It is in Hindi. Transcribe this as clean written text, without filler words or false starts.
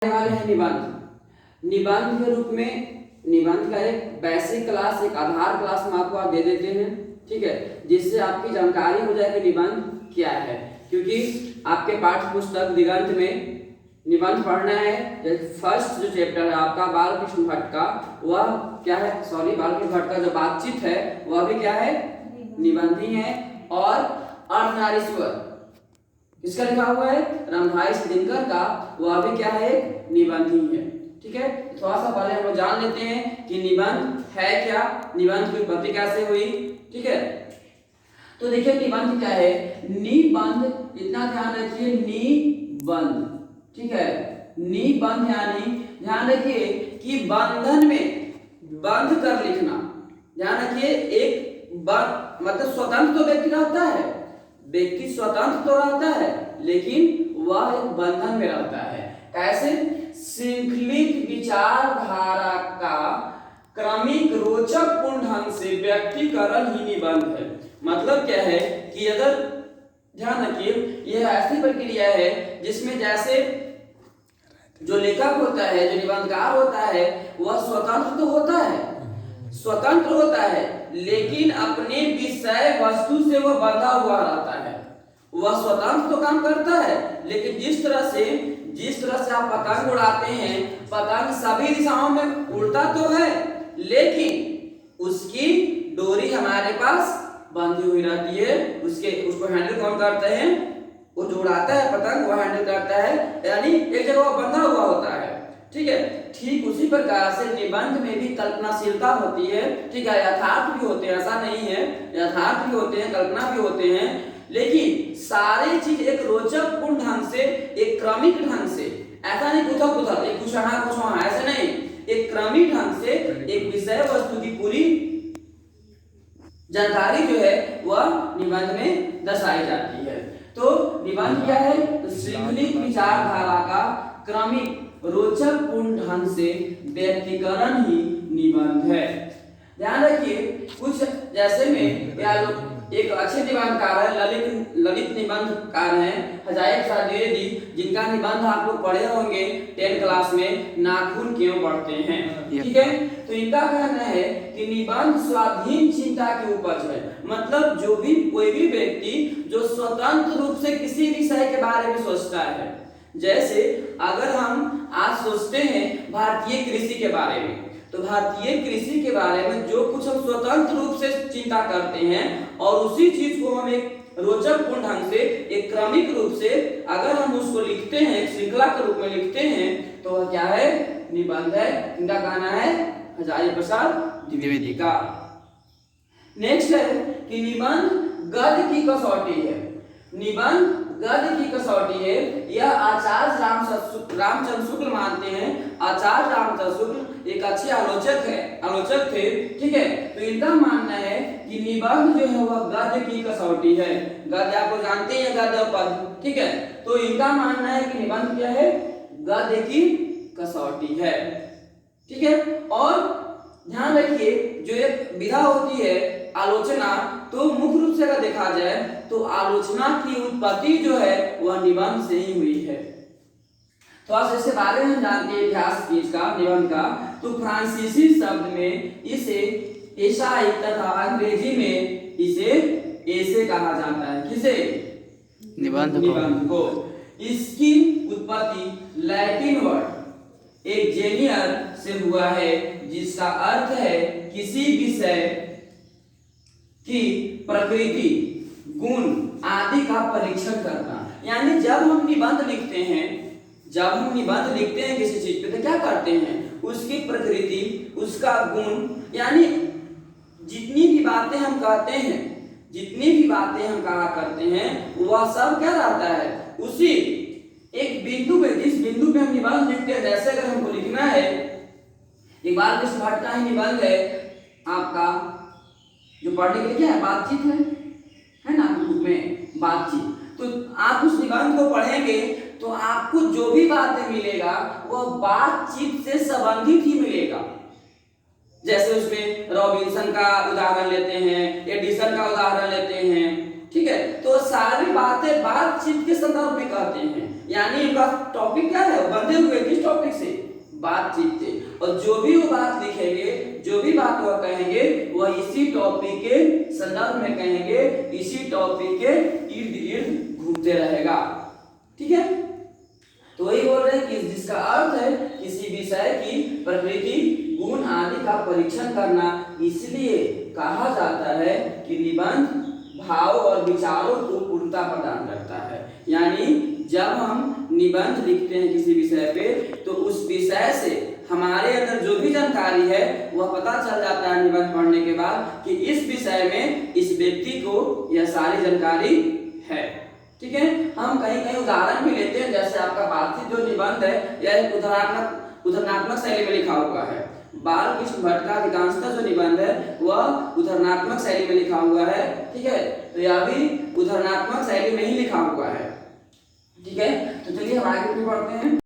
वाले हैं निबंध। निबंध के रूप में निबंध का एक बेसिक क्लास, एक आधार क्लास हम आपको आज दे देते हैं, ठीक है, जिससे आपकी जानकारी हो जाए कि निबंध क्या है। क्योंकि आपके पाठ्य पुस्तक दिगंत में निबंध पढ़ना है। फर्स्ट जो चैप्टर है आपका बाल कृष्ण भट्ट का, वह क्या है, सॉरी बाल कृष्ण भट्ट का जो बातचीत है वह भी क्या है, निबंध ही है। और अर्धनारीश्वर इसका लिखा हुआ है रामधारी दिनकर का, वह भी क्या है, एक निबंध ही है। ठीक है, थोड़ा सा पहले हम लोग जान लेते हैं कि निबंध है क्या, निबंध की उत्पत्ति कैसे हुई। ठीक है, तो देखिए निबंध क्या है। निबंध, इतना ध्यान रखिए, निबंध, ठीक है, निबंध यानी ध्यान रखिए कि बंधन में बंध कर लिखना। ध्यान रखिए, एक मतलब स्वतंत्र तो व्यक्ति रहता है, व्यक्ति स्वतंत्र तो रहता है, लेकिन वह एक बंधन में रहता है। कैसे? श्रृंखलित विचारधारा का क्रमिक रोचक पूर्ण ढंग से व्यक्तिकरण ही निबंध है। मतलब क्या है कि अगर ध्यान रखिए, यह ऐसी प्रक्रिया है जिसमें जैसे जो लेखक होता है, जो निबंधकार होता है, वह स्वतंत्र तो होता है, स्वतंत्र होता है, लेकिन अपने विषय वस्तु से वह बंधा हुआ रहता है। वह स्वतंत्र तो काम करता है, लेकिन जिस तरह से आप पतंग उड़ाते हैं, पतंग सभी दिशाओं में उड़ता तो है, लेकिन उसकी डोरी हमारे पास बंधी हुई रहती है। उसको हैंडल कौन करते हैं? वो जो उड़ाता है पतंग, वो हैंडल करता है, यानी एक जगह वो बंधा हुआ होता है। ठीक है, ठीक उसी प्रकार से निबंध में भी कल्पनाशीलता होती है। ठीक है, यथार्थ भी होते हैं, ऐसा नहीं है, यथार्थ भी होते हैं, कल्पना भी होते हैं, लेकिन सारी चीज एक रोचक पूर्ण ढंग से, एक क्रमिक ढंग से, ऐसा नहीं कुछ एक कुछ वहां, ऐसे नहीं, एक क्रमिक ढंग से एक विषय वस्तु की पूरी जानकारी जो है वह निबंध में दर्शाई जाती है। तो निबंध क्या है? तो श्रृंखलित विचारधारा का क्रमिक रोचक पूर्ण ढंग से व्यक्तिकरण ही निबंध है। ध्यान रखिए, कुछ जैसे में एक अच्छे निबंधकार है, ललित निबंधकार हैं हजाए प्रसाद द्विवेदी, जिनका निबंध आप लोग पढ़े होंगे 10 क्लास में, नाखून क्यों बढ़ते हैं। ठीक है, तो इनका कहना है कि निबंध स्वाधीन चिंता की उपज है। मतलब जो भी कोई भी व्यक्ति जो स्वतंत्र रूप से किसी विषय के बारे में सोचता है, जैसे अगर हम आज सोचते हैं भारतीय कृषि के बारे में, तो भारतीय कृषि के बारे में जो कुछ हम स्वतंत्र रूप से चिंता करते हैं और उसी चीज को हम एक रोचक पूर्ण ढंग से, एक क्रमिक रूप से अगर हम उसको लिखते हैं, एक श्रृंखला के रूप में लिखते हैं, तो वह क्या है? निबंध है। इनका कहना है हजारी प्रसाद द्विवेदी का। नेक्स्ट है कि निबंध गद्य की कसौटी है। निबंध गद्य की कसौटी है। यह आचार्य रामचंद्र शुक्ल मानते हैं। आचार्य रामचंद्र शुक्ल एक अच्छे आलोचक थे। ठीक है, तो इनका मानना है कि निबंध जो है वह गद्य की कसौटी है। गद्य आपको जानते हैं, गद्य पद। ठीक है, तो इनका मानना है कि निबंध क्या है? गद्य की कसौटी है। ठीक है, और ध्यान रखिए, जो एक विधा होती है आलोचना, तो मुख्य रूप से अगर देखा जाए तो आलोचना की उत्पत्ति जो है वह निबंध से ही हुई है। थोड़ा सा इसके बारे में जानते हैं, इतिहास का निबंध का। तो फ्रांसीसी शब्द में इसे एसाई तथा अंग्रेजी में इसे ऐसे कहा जाता है। किसे? निबंध को। इसकी उत्पत्ति लैटिन वर्ड एक जेनियर से हुआ है, जिसका अर्थ है किसी विषय की प्रकृति, गुण आदि का परीक्षण करना। यानी जब हम निबंध लिखते हैं किसी चीज पे, तो क्या करते हैं? उसकी प्रकृति, उसका गुण, यानी जितनी भी बातें हम कहते हैं, जितनी भी बातें हम कहा करते हैं, वह सब क्या रहता है? उसी एक बिंदु पे, जिस बिंदु पे हम निबंध लिखते हैं, जैसे अगर हमको लिखना है, एक बाल कृष्ण भट्ट का ही निबंध है आपका, जो पढ़ने के लिए क्या है? बातचीत है ना, बुक में बातचीत। तो आप उस निबंध को पढ़ेंगे तो आपको जो भी बातें मिलेगा वह बातचीत से संबंधित ही मिलेगा। जैसे उसमें रॉबिन्सन का उदाहरण लेते हैं, एडिसन का उदाहरण लेते हैं। ठीक है, तो सारी बातें बातचीत के संदर्भ में कहते हैं। यानी इनका टॉपिक क्या है, बंधे हुए किस टॉपिक से, बातचीत से। और जो भी वो बात लिखेंगे, जो भी बात वह कहेंगे, वह इसी टॉपिक के संदर्भ में कहेंगे, इसी टॉपिक के इर्द गिर्द घूमते रहेगा। ठीक है, तो वही बोल रहे हैं कि जिसका अर्थ है किसी विषय की प्रकृति, गुण आदि का परीक्षण करना। इसलिए कहा जाता है कि निबंध भाव और विचारों को पूर्णता प्रदान करता है। यानी जब हम निबंध लिखते हैं किसी विषय पे, तो उस विषय से हमारे अंदर जो भी जानकारी है वह पता चल जाता है निबंध पढ़ने के बाद कि इस विषय में इस व्यक्ति को यह सारी जानकारी है। ठीक है, हम कहीं कहीं उदाहरण भी लेते हैं, जैसे आपका बातचीत जो निबंध है यह एक उदाहरणात्मक शैली में लिखा हुआ है। बालकृष्ण भट्ट का अधिकांशतः जो निबंध है वह उदाहरणात्मक शैली में लिखा हुआ है। ठीक है, तो यह भी उदाहरणात्मक शैली में ही लिखा हुआ है। ठीक है, तो चलिए हम आगे पढ़ते हैं।